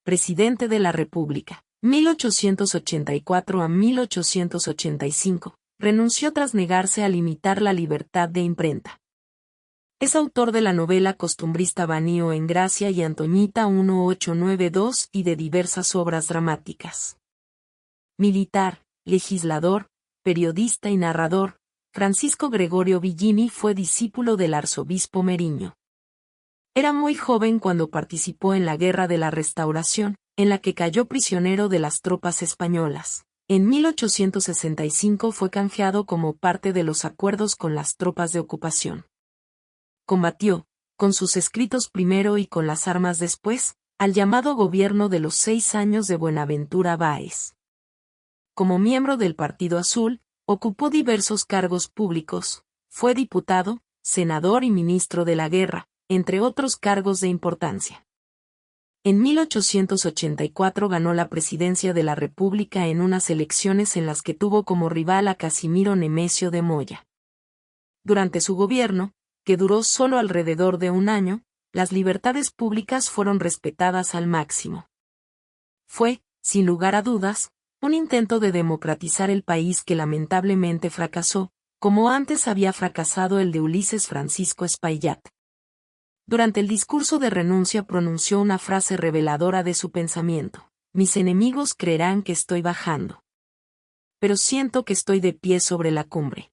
Presidente de la República, 1884 a 1885. Renunció tras negarse a limitar la libertad de imprenta. Es autor de la novela costumbrista Banío en Gracia y Antoñita 1892 y de diversas obras dramáticas. Militar, legislador, periodista y narrador, Francisco Gregorio Villini fue discípulo del arzobispo Meriño. Era muy joven cuando participó en la Guerra de la Restauración, en la que cayó prisionero de las tropas españolas. En 1865 fue canjeado como parte de los acuerdos con las tropas de ocupación. Combatió, con sus escritos primero y con las armas después, al llamado gobierno de los 6 años de Buenaventura Báez. Como miembro del Partido Azul, ocupó diversos cargos públicos, fue diputado, senador y ministro de la Guerra, entre otros cargos de importancia. En 1884 ganó la presidencia de la República en unas elecciones en las que tuvo como rival a Casimiro Nemesio de Moya. Durante su gobierno, que duró solo alrededor de un año, las libertades públicas fueron respetadas al máximo. Fue, sin lugar a dudas, un intento de democratizar el país que lamentablemente fracasó, como antes había fracasado el de Ulises Francisco Espaillat. Durante el discurso de renuncia pronunció una frase reveladora de su pensamiento: mis enemigos creerán que estoy bajando. Pero siento que estoy de pie sobre la cumbre.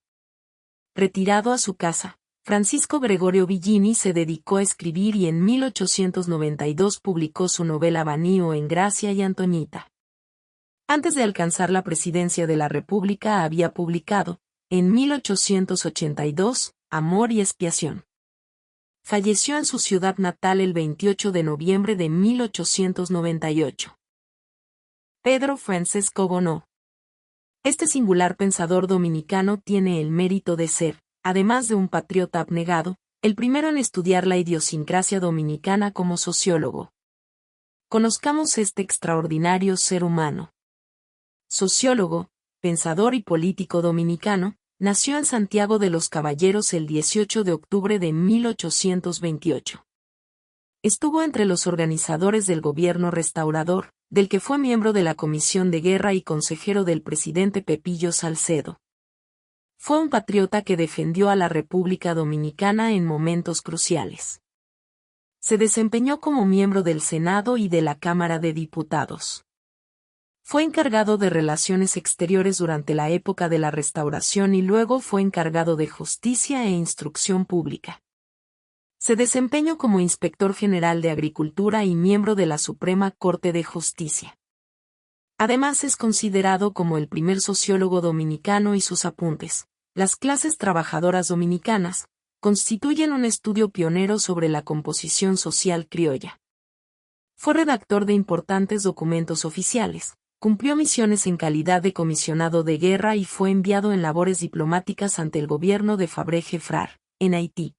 Retirado a su casa, Francisco Gregorio Villini se dedicó a escribir y en 1892 publicó su novela Banío en Gracia y Antoñita. Antes de alcanzar la presidencia de la República había publicado, en 1882, Amor y Expiación. Falleció en su ciudad natal el 28 de noviembre de 1898. Pedro Francesco Bonó. Este singular pensador dominicano tiene el mérito de ser, además de un patriota abnegado, el primero en estudiar la idiosincrasia dominicana como sociólogo. Conozcamos este extraordinario ser humano. Sociólogo, pensador y político dominicano, nació en Santiago de los Caballeros el 18 de octubre de 1828. Estuvo entre los organizadores del gobierno restaurador, del que fue miembro de la Comisión de Guerra y consejero del presidente Pepillo Salcedo. Fue un patriota que defendió a la República Dominicana en momentos cruciales. Se desempeñó como miembro del Senado y de la Cámara de Diputados. Fue encargado de Relaciones Exteriores durante la época de la Restauración y luego fue encargado de Justicia e Instrucción Pública. Se desempeñó como Inspector General de Agricultura y miembro de la Suprema Corte de Justicia. Además es considerado como el primer sociólogo dominicano y sus apuntes, Las clases trabajadoras dominicanas, constituyen un estudio pionero sobre la composición social criolla. Fue redactor de importantes documentos oficiales. Cumplió misiones en calidad de comisionado de guerra y fue enviado en labores diplomáticas ante el gobierno de Fabre Gefrard, en Haití.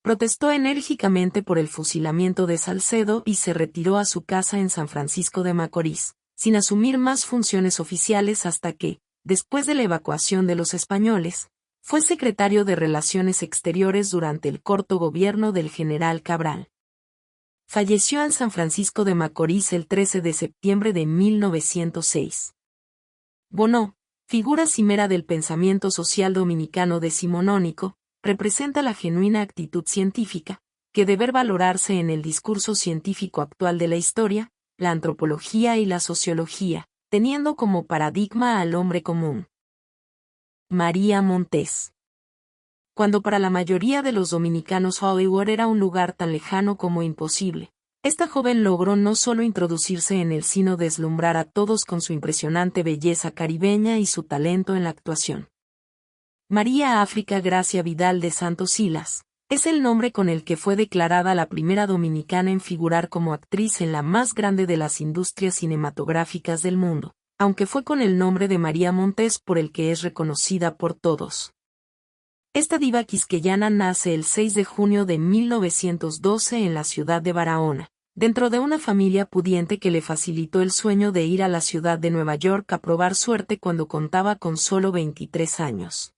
Protestó enérgicamente por el fusilamiento de Salcedo y se retiró a su casa en San Francisco de Macorís, sin asumir más funciones oficiales hasta que, después de la evacuación de los españoles, fue secretario de Relaciones Exteriores durante el corto gobierno del general Cabral. Falleció en San Francisco de Macorís el 13 de septiembre de 1906. Bonó, figura cimera del pensamiento social dominicano decimonónico, representa la genuina actitud científica, que debe valorarse en el discurso científico actual de la historia, la antropología y la sociología, teniendo como paradigma al hombre común. María Montés. Cuando para la mayoría de los dominicanos Hollywood era un lugar tan lejano como imposible, esta joven logró no solo introducirse en el sino deslumbrar a todos con su impresionante belleza caribeña y su talento en la actuación. María África Gracia Vidal de Santos Silas, Es el nombre con el que fue declarada la primera dominicana en figurar como actriz en la más grande de las industrias cinematográficas del mundo, aunque fue con el nombre de María Montés por el que es reconocida por todos. Esta diva quisqueyana nace el 6 de junio de 1912 en la ciudad de Barahona, dentro de una familia pudiente que le facilitó el sueño de ir a la ciudad de Nueva York a probar suerte cuando contaba con solo 23 años.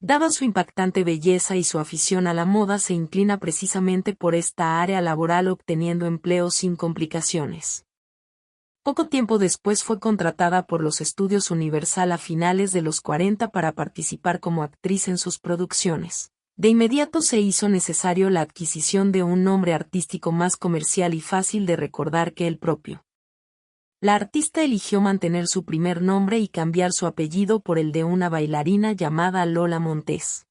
Dada su impactante belleza y su afición a la moda, se inclina precisamente por esta área laboral obteniendo empleo sin complicaciones. Poco tiempo después fue contratada por los Estudios Universal a finales de los 40 para participar como actriz en sus producciones. De inmediato se hizo necesario la adquisición de un nombre artístico más comercial y fácil de recordar que el propio. La artista eligió mantener su primer nombre y cambiar su apellido por el de una bailarina llamada Lola Montés.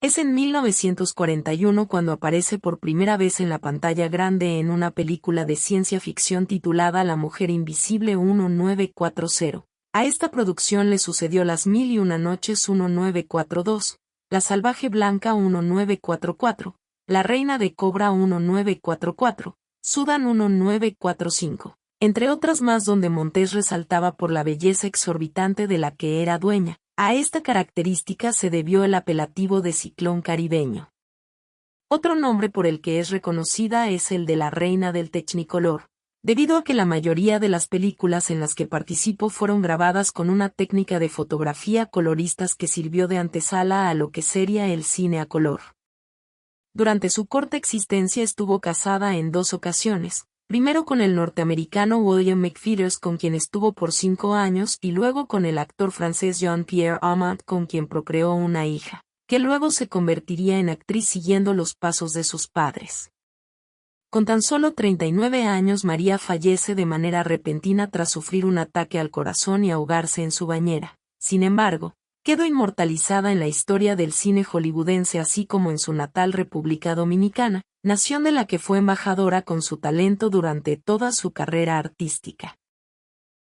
Es en 1941 cuando aparece por primera vez en la pantalla grande en una película de ciencia ficción titulada La Mujer Invisible 1940. A esta producción le sucedió Las Mil y Una Noches 1942, La Salvaje Blanca 1944, La Reina de Cobra 1944, Sudán 1945, entre otras más donde Montés resaltaba por la belleza exorbitante de la que era dueña. A esta característica se debió el apelativo de ciclón caribeño. Otro nombre por el que es reconocida es el de la Reina del Technicolor, debido a que la mayoría de las películas en las que participó fueron grabadas con una técnica de fotografía coloristas que sirvió de antesala a lo que sería el cine a color. Durante su corta existencia estuvo casada en 2 ocasiones. Primero con el norteamericano William McPheeters, con quien estuvo por 5 años, y luego con el actor francés Jean-Pierre Amat, con quien procreó una hija, que luego se convertiría en actriz siguiendo los pasos de sus padres. Con tan solo 39 años María fallece de manera repentina tras sufrir un ataque al corazón y ahogarse en su bañera. Sin embargo, quedó inmortalizada en la historia del cine hollywoodense así como en su natal República Dominicana, nación de la que fue embajadora con su talento durante toda su carrera artística.